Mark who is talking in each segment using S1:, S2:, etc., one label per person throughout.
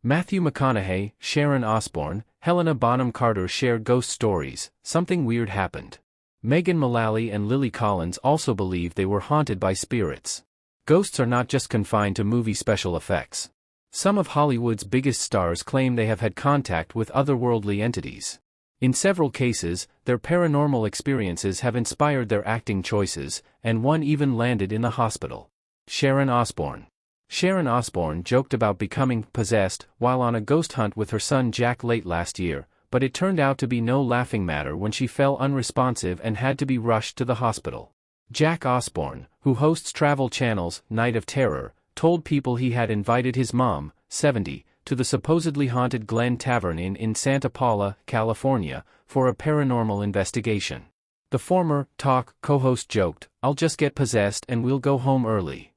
S1: Matthew McConaughey, Sharon Osbourne, Helena Bonham Carter share ghost stories. Something weird happened. Megan Mullally and Lily Collins also believe they were haunted by spirits. Ghosts are not just confined to movie special effects. Some of Hollywood's biggest stars claim they have had contact with otherworldly entities. In several cases, their paranormal experiences have inspired their acting choices, and one even landed in the hospital. Sharon Osbourne. Sharon Osbourne joked about becoming possessed while on a ghost hunt with her son Jack late last year, but it turned out to be no laughing matter when she fell unresponsive and had to be rushed to the hospital. Jack Osbourne, who hosts Travel Channel's Night of Terror, told people he had invited his mom, 70, to the supposedly haunted Glen Tavern Inn in Santa Paula, California, for a paranormal investigation. The former talk co-host joked, "I'll just get possessed and we'll go home early."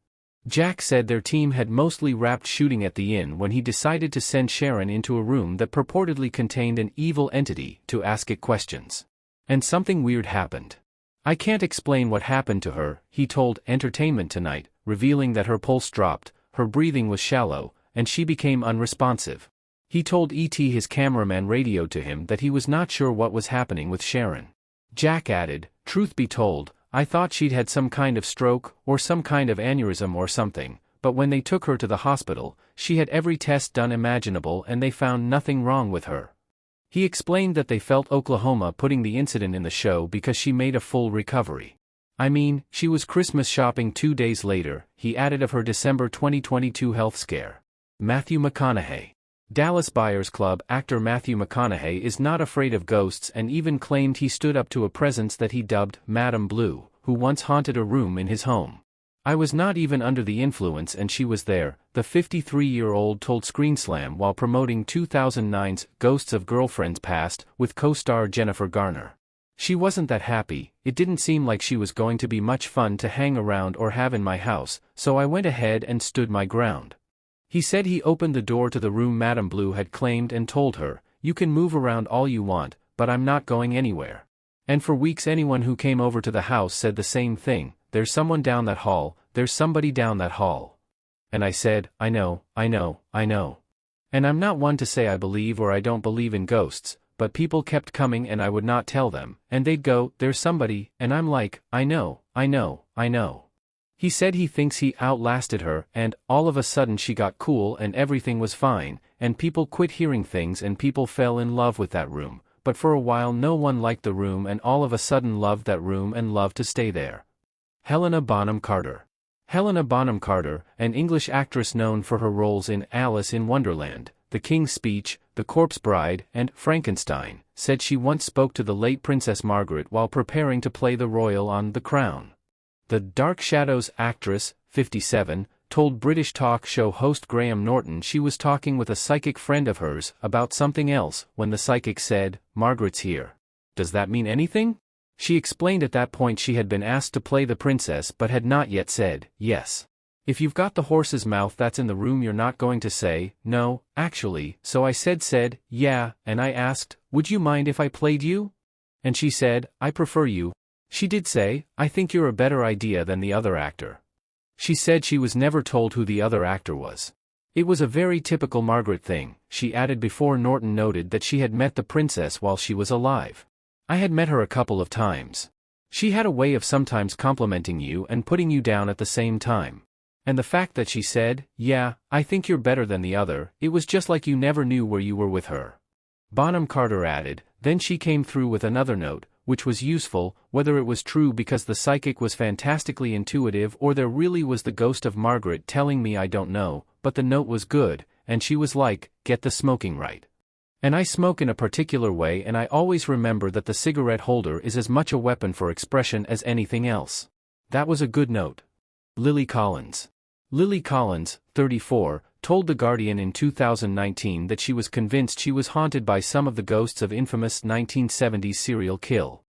S1: Jack said their team had mostly wrapped shooting at the inn when he decided to send Sharon into a room that purportedly contained an evil entity to ask it questions. And something weird happened. "I can't explain what happened to her," he told Entertainment Tonight, revealing that her pulse dropped, her breathing was shallow, and she became unresponsive. He told ET his cameraman radioed to him that he was not sure what was happening with Sharon. Jack added, "Truth be told, I thought she'd had some kind of stroke, or some kind of aneurysm or something, but when they took her to the hospital, she had every test done imaginable and they found nothing wrong with her." He explained that they felt Oklahoma putting the incident in the show because she made a full recovery. "I mean, she was Christmas shopping 2 days later," he added of her December 2022 health scare. Matthew McConaughey. Dallas Buyers Club actor Matthew McConaughey is not afraid of ghosts and even claimed he stood up to a presence that he dubbed Madame Blue, who once haunted a room in his home. "I was not even under the influence and she was there," the 53-year-old told ScreenSlam while promoting 2009's Ghosts of Girlfriends Past with co-star Jennifer Garner. "She wasn't that happy, it didn't seem like she was going to be much fun to hang around or have in my house, so I went ahead and stood my ground." He said he opened the door to the room Madame Blue had claimed and told her, "You can move around all you want, but I'm not going anywhere." And for weeks anyone who came over to the house said the same thing, "There's someone down that hall, there's somebody down that hall." And I said, I know. And I'm not one to say I believe or I don't believe in ghosts, but people kept coming and I would not tell them, and they'd go, "There's somebody," and I'm like, I know. He said he thinks he outlasted her, and all of a sudden she got cool and everything was fine, and people quit hearing things and people fell in love with that room, but for a while no one liked the room and all of a sudden loved that room and loved to stay there. Helena Bonham Carter. Helena Bonham Carter, an English actress known for her roles in Alice in Wonderland, The King's Speech, The Corpse Bride, and Frankenstein, said she once spoke to the late Princess Margaret while preparing to play the royal on The Crown. The Dark Shadows actress, 57, told British talk show host Graham Norton she was talking with a psychic friend of hers about something else when the psychic said, "Margaret's here. Does that mean anything?" She explained at that point she had been asked to play the princess but had not yet said, yes. "If you've got the horse's mouth that's in the room you're not going to say, no, actually, so I said, yeah, and I asked, would you mind if I played you? And she said, I prefer you. She did say, I think you're a better idea than the other actor." She said she was never told who the other actor was. "It was a very typical Margaret thing," she added before Norton noted that she had met the princess while she was alive. "I had met her a couple of times. She had a way of sometimes complimenting you and putting you down at the same time. And the fact that she said, yeah, I think you're better than the other, it was just like you never knew where you were with her." Bonham Carter added, then she came through with another note, which was useful, whether it was true because the psychic was fantastically intuitive or there really was the ghost of Margaret telling me I don't know, but the note was good, and she was like, get the smoking right. And I smoke in a particular way and I always remember that the cigarette holder is as much a weapon for expression as anything else. That was a good note. Lily Collins. Lily Collins, 34, told The Guardian in 2019 that she was convinced she was haunted by some of the ghosts of infamous 1970s serial kill